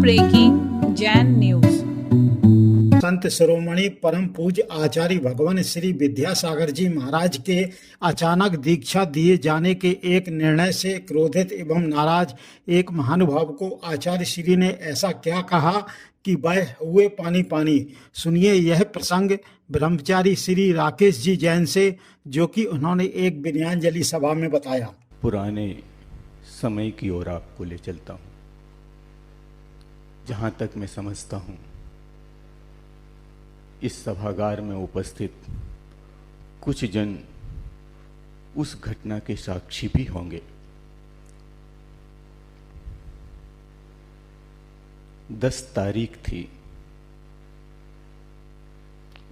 Breaking Jain news. Sant Shiromani परम पूज्य आचार्य भगवान श्री विद्यासागर जी महाराज के अचानक दीक्षा दिए जाने के एक निर्णय से क्रोधित एवं नाराज एक महानुभाव को आचार्य श्री ने ऐसा क्या कहा कि बह हुए पानी पानी। सुनिए यह प्रसंग ब्रह्मचारी श्री राकेश जी जैन से, जो कि उन्होंने एक विनयाञ्जलि सभा में बताया। पुराने समय की ओर आपको ले चलता हूँ। जहाँ तक मैं समझता हूँ, इस सभागार में उपस्थित कुछ जन उस घटना के साक्षी भी होंगे। 10 तारीख थी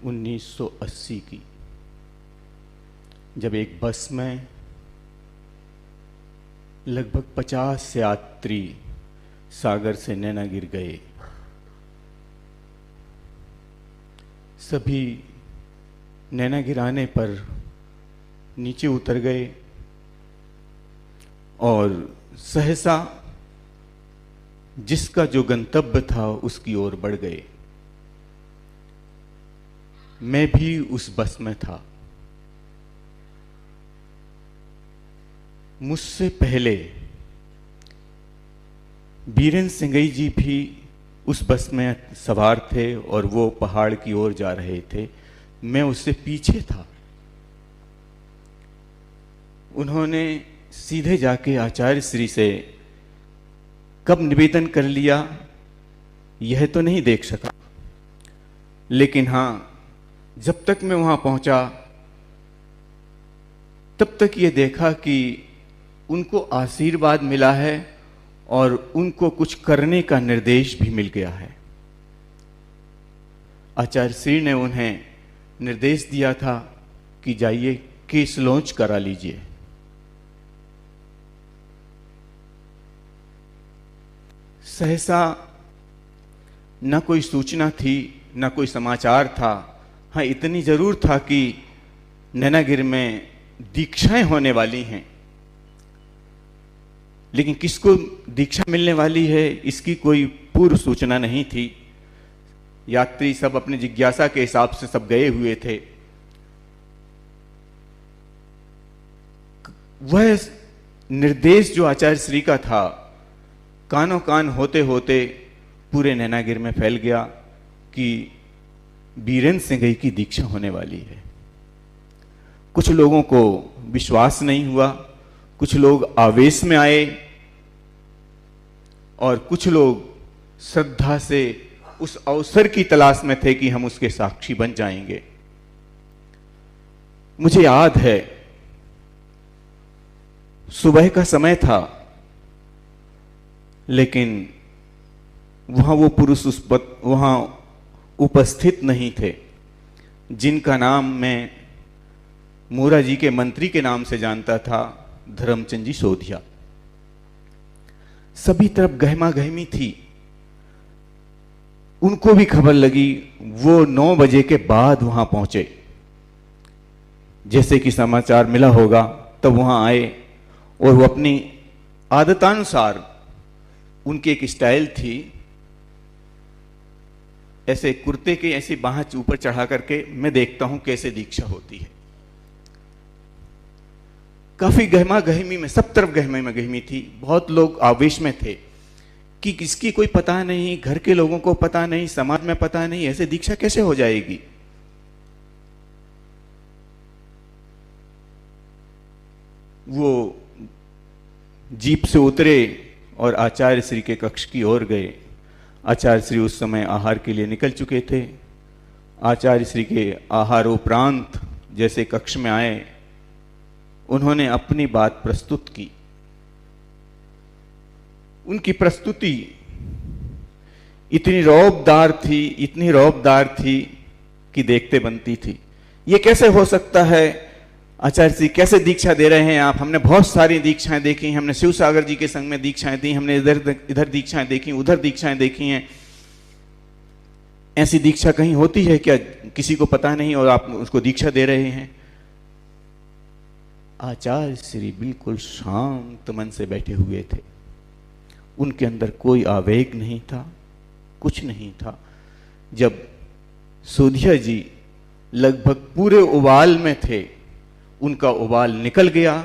1980 की, जब एक बस में लगभग 50 यात्री सागर से नैना गिर गए। सभी नैना गिराने पर नीचे उतर गए और सहसा जिसका जो गंतव्य था उसकी ओर बढ़ गए। मैं भी उस बस में था। मुझसे पहले बीरेन सिंगई जी भी उस बस में सवार थे और वो पहाड़ की ओर जा रहे थे। मैं उससे पीछे था। उन्होंने सीधे जाके आचार्य श्री से कब निवेदन कर लिया यह तो नहीं देख सका, लेकिन हाँ, जब तक मैं वहां पहुंचा तब तक ये देखा कि उनको आशीर्वाद मिला है और उनको कुछ करने का निर्देश भी मिल गया है। आचार्य श्री ने उन्हें निर्देश दिया था कि जाइए केस लॉन्च करा लीजिए। सहसा न कोई सूचना थी, न कोई समाचार था। हाँ, इतनी जरूर था कि नैनागिर में दीक्षाएं होने वाली हैं, लेकिन किसको दीक्षा मिलने वाली है इसकी कोई पूर्व सूचना नहीं थी। यात्री सब अपनी जिज्ञासा के हिसाब से सब गए हुए थे। वह निर्देश जो आचार्य श्री का था, कानों कान होते होते पूरे नैनागिर में फैल गया कि बीरेन सिंगई की दीक्षा होने वाली है। कुछ लोगों को विश्वास नहीं हुआ, कुछ लोग आवेश में आए और कुछ लोग श्रद्धा से उस अवसर की तलाश में थे कि हम उसके साक्षी बन जाएंगे। मुझे याद है सुबह का समय था, लेकिन वहां वो पुरुष वहां उपस्थित नहीं थे जिनका नाम मैं मोरा जी के मंत्री के नाम से जानता था, धर्मचंद जी सोधिया। सभी तरफ गहमा गहमी थी। उनको भी खबर लगी। वो 9 बजे के बाद वहां पहुंचे। जैसे कि समाचार मिला होगा तब वहां आए और वो अपनी आदतानुसार, उनकी एक स्टाइल थी, ऐसे कुर्ते के ऐसी बाह ऊपर चढ़ा करके मैं देखता हूं कैसे दीक्षा होती है। काफी गहमा गहमी में, सब तरफ गहमा गहमी थी। बहुत लोग आवेश में थे कि किसकी कोई पता नहीं, घर के लोगों को पता नहीं, समाज में पता नहीं, ऐसे दीक्षा कैसे हो जाएगी। वो जीप से उतरे और आचार्य श्री के कक्ष की ओर गए। आचार्य श्री उस समय आहार के लिए निकल चुके थे। आचार्य श्री के आहार उपरांत जैसे कक्ष में आए, उन्होंने अपनी बात प्रस्तुत की। उनकी प्रस्तुति इतनी रौबदार थी कि देखते बनती थी। ये कैसे हो सकता है? आचार्य जी कैसे दीक्षा दे रहे हैं आप? हमने बहुत सारी दीक्षाएं देखी, हमने शिव सागर जी के संग में दीक्षाएं दी, हमने इधर दीक्षाएं देखी, उधर दीक्षाएं देखी हैं। ऐसी दीक्षा कहीं होती है क्या? किसी को पता नहीं और आप उसको दीक्षा दे रहे हैं। आचार्य श्री बिल्कुल शांत मन से बैठे हुए थे। उनके अंदर कोई आवेग नहीं था, कुछ नहीं था। जब सोधिया जी लगभग पूरे उबाल में थे, उनका उबाल निकल गया,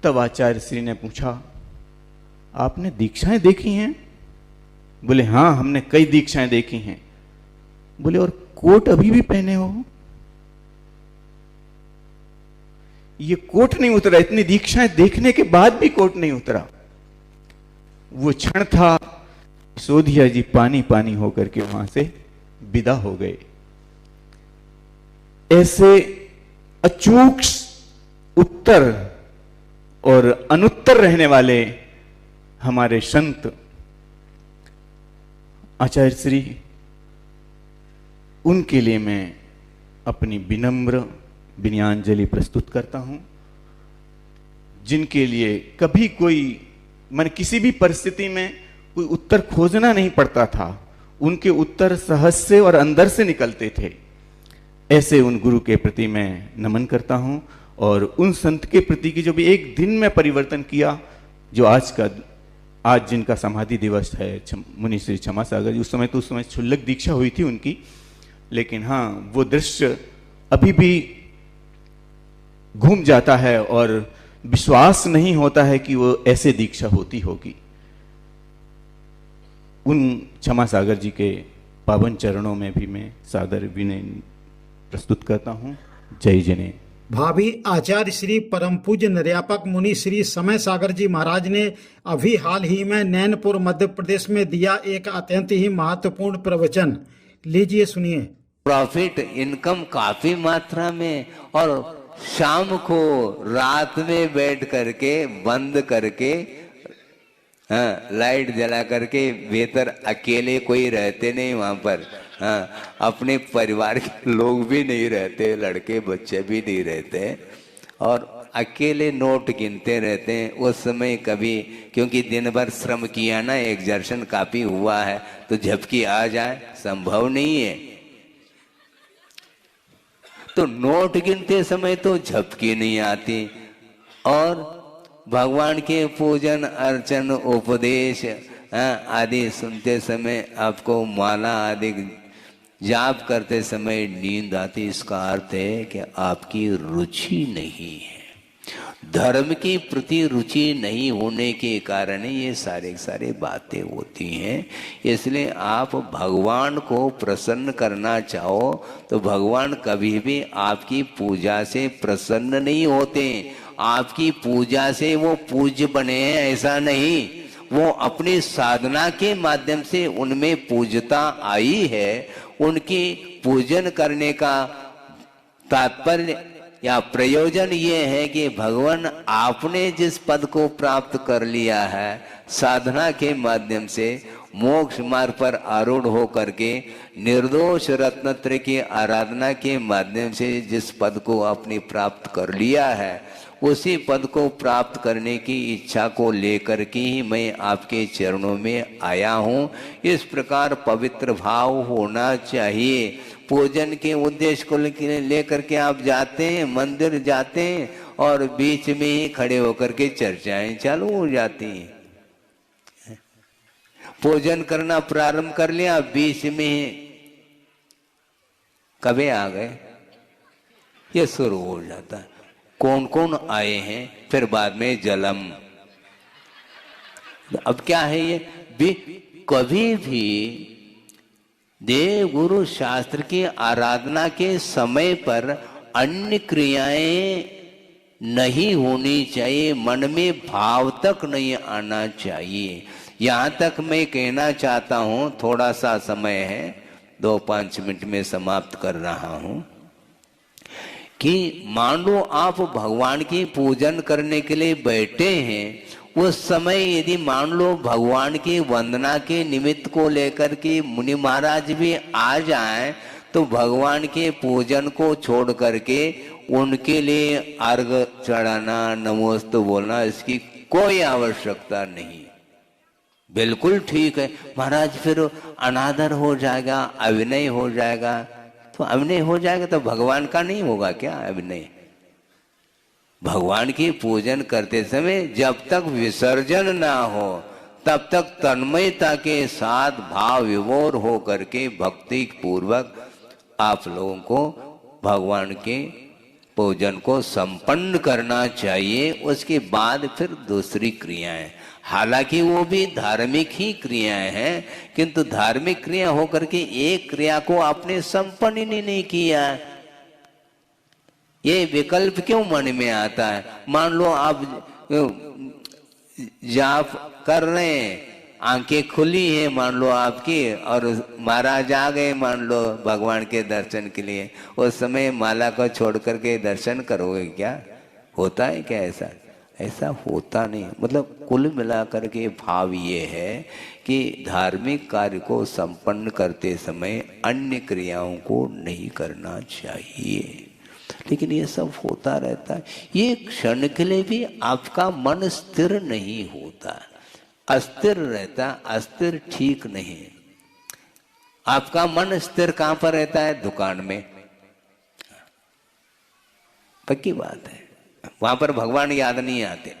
तब आचार्य श्री ने पूछा, आपने दीक्षाएं देखी हैं? बोले हाँ, हमने कई दीक्षाएं देखी हैं। बोले और कोट अभी भी पहने हो? ये कोट नहीं उतरा, इतनी दीक्षाएं देखने के बाद भी कोट नहीं उतरा। वो क्षण था, सोधिया जी पानी पानी होकर के वहां से विदा हो गए। ऐसे अचूक उत्तर और अनुत्तर रहने वाले हमारे संत आचार्य श्री, उनके लिए मैं अपनी विनम्र विनयाञ्जलि प्रस्तुत करता हूं, जिनके लिए कभी कोई मन किसी भी परिस्थिति में कोई उत्तर खोजना नहीं पड़ता था। उनके उत्तर सहज से और अंदर से निकलते थे। ऐसे उन गुरु के प्रति मैं नमन करता हूं, और उन संत के प्रति की जो भी एक दिन में परिवर्तन किया, जो आज जिनका समाधि दिवस है, मुनि श्री क्षमा सागर जी, उस समय क्षुल्लक दीक्षा हुई थी उनकी, लेकिन हाँ, वो दृश्य अभी भी घूम जाता है और विश्वास नहीं होता है कि वो ऐसे दीक्षा होती होगी। उन क्षमा सागर जी के पावन चरणों में भी मैं सादर विनय प्रस्तुत करता हूं। जय जिने। भावी आचार्य श्री परम पूज्य निर्यापक मुनि श्री समय सागर जी महाराज ने अभी हाल ही में नैनपुर मध्य प्रदेश में दिया एक अत्यंत ही महत्वपूर्ण प्रवचन। लीजिए सुनिए। प्रॉफिट इनकम काफी मात्रा में, और शाम को रात में बैठ करके बंद करके, हाँ, लाइट जला करके, बेहतर अकेले कोई रहते नहीं वहां पर, हाँ, अपने परिवार के लोग भी नहीं रहते, लड़के बच्चे भी नहीं रहते, और अकेले नोट गिनते रहते हैं। उस समय कभी, क्योंकि दिन भर श्रम किया ना, एक्सर्शन काफी हुआ है, तो झपकी आ जाए संभव नहीं है। तो नोट गिनते समय तो झपकी नहीं आती, और भगवान के पूजन अर्चन उपदेश आदि सुनते समय आपको माला आदि जाप करते समय नींद आती। इसका अर्थ है कि आपकी रुचि नहीं है, धर्म की प्रति रुचि नहीं होने के कारण ये सारे बातें होती हैं। इसलिए आप भगवान को प्रसन्न करना चाहो तो भगवान कभी भी आपकी पूजा से प्रसन्न नहीं होते। आपकी पूजा से वो पूज्य बने हैं ऐसा नहीं, वो अपनी साधना के माध्यम से उनमें पूज्यता आई है। उनकी पूजन करने का तात्पर्य या प्रयोजन ये है कि भगवान आपने जिस पद को प्राप्त कर लिया है साधना के माध्यम से, मोक्ष मार्ग पर आरूढ़ हो करके निर्दोष रत्नत्रय की आराधना के माध्यम से जिस पद को आपने प्राप्त कर लिया है, उसी पद को प्राप्त करने की इच्छा को लेकर के ही मैं आपके चरणों में आया हूँ। इस प्रकार पवित्र भाव होना चाहिए। पूजन के उद्देश्य को लेकर के आप जाते हैं, मंदिर जाते हैं, और बीच में ही खड़े होकर के चर्चाएं चालू हो जाती हैं। पूजन करना प्रारंभ कर लिया, बीच में ही कभी आ गए, ये शुरू हो जाता है। कौन कौन आए हैं, फिर बाद में जलम। अब क्या है ये भी, कभी भी देव गुरु शास्त्र की आराधना के समय पर अन्य क्रियाएं नहीं होनी चाहिए, मन में भाव तक नहीं आना चाहिए। यहाँ तक मैं कहना चाहता हूँ, थोड़ा सा समय है, 2-5 मिनट में समाप्त कर रहा हूँ, कि मान लो आप भगवान की पूजन करने के लिए बैठे हैं, उस समय यदि मान लो भगवान की वंदना के निमित्त को लेकर के मुनि महाराज भी आ जाएं, तो भगवान के पूजन को छोड़ करके उनके लिए अर्घ चढ़ाना, नमोस्तु बोलना, इसकी कोई आवश्यकता नहीं। बिल्कुल ठीक है महाराज, फिर अनादर हो जाएगा, अविनय हो जाएगा। तो अभिनय हो जाएगा तो भगवान का नहीं होगा क्या अभिनय? भगवान की पूजन करते समय जब तक विसर्जन ना हो तब तक तन्मयता के साथ भाव विभोर हो करके भक्ति पूर्वक आप लोगों को भगवान के पूजन को संपन्न करना चाहिए। उसके बाद फिर दूसरी क्रियाएं, हालांकि वो भी धार्मिक ही क्रियाएं हैं, किंतु धार्मिक क्रिया होकर के एक क्रिया को आपने संपन्न ही नहीं किया। ये विकल्प क्यों मन में आता है? मान लो आप जाप कर रहे हैं, आंखें खुली हैं मान लो आपकी, और महाराज आ गए मान लो भगवान के दर्शन के लिए, उस समय माला को छोड़ करके दर्शन करोगे क्या? होता है क्या ऐसा? ऐसा होता नहीं। मतलब कुल मिलाकर के भाव ये है कि धार्मिक कार्य को संपन्न करते समय अन्य क्रियाओं को नहीं करना चाहिए। लेकिन ये सब होता रहता है। ये क्षण के लिए भी आपका मन स्थिर नहीं होता, अस्थिर रहता। अस्थिर ठीक नहीं। आपका मन स्थिर कहां पर रहता है? दुकान में। पक्की बात है, वहां पर भगवान याद नहीं आते।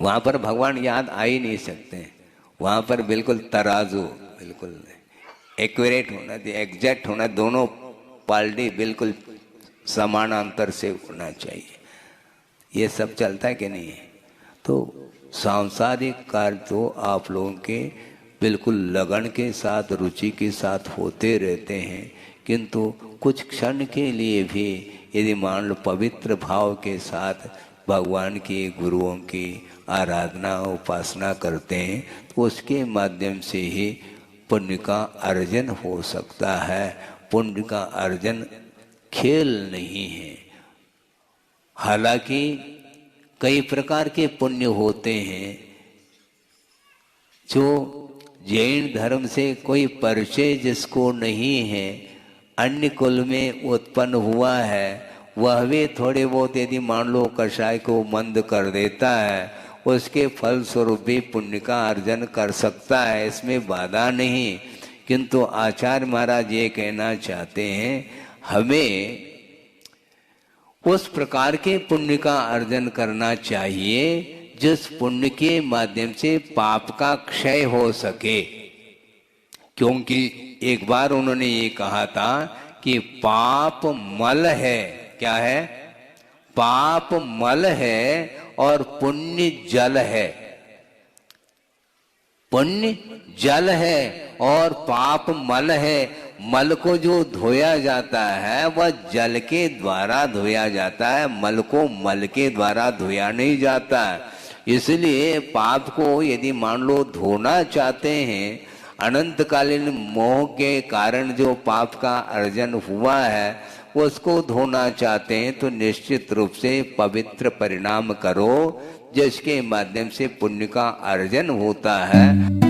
वहां पर भगवान याद आ ही नहीं सकते। वहां पर बिल्कुल तराजू, बिल्कुल एक्यूरेट होना चाहिए, एग्जैक्ट होना, दोनों क्वालिटी बिल्कुल समानांतर से होना चाहिए। ये सब चलता है कि नहीं है? तो सांसारिक कार्य तो आप लोगों के बिल्कुल लगन के साथ, रुचि के साथ होते रहते हैं, किंतु कुछ क्षण के लिए भी यदि मान लो पवित्र भाव के साथ भगवान की, गुरुओं की आराधना उपासना करते हैं, तो उसके माध्यम से ही पुण्य का अर्जन हो सकता है। पुण्य का अर्जन खेल नहीं है। हालांकि कई प्रकार के पुण्य होते हैं जो जैन धर्म से कोई परिचय जिसको नहीं है, अन्य कुल में उत्पन्न हुआ है, वह भी थोड़े बहुत यदि मान लो कषाय को मंद कर देता है, उसके फल स्वरूप भी पुण्य का अर्जन कर सकता है, इसमें बाधा नहीं। किंतु आचार्य महाराज ये कहना चाहते हैं, हमें उस प्रकार के पुण्य का अर्जन करना चाहिए जिस पुण्य के माध्यम से पाप का क्षय हो सके। क्योंकि एक बार उन्होंने ये कहा था कि पाप मल है। क्या है? पाप मल है और पुण्य जल है। पुण्य जल है और पाप मल है। मल को जो धोया जाता है वह जल के द्वारा धोया जाता है, मल को मल के द्वारा धोया नहीं जाता। इसलिए पाप को यदि मान लो धोना चाहते हैं, अनंतकालीन मोह के कारण जो पाप का अर्जन हुआ है उसको धोना चाहते हैं, तो निश्चित रूप से पवित्र परिणाम करो जिसके माध्यम से पुण्य का अर्जन होता है।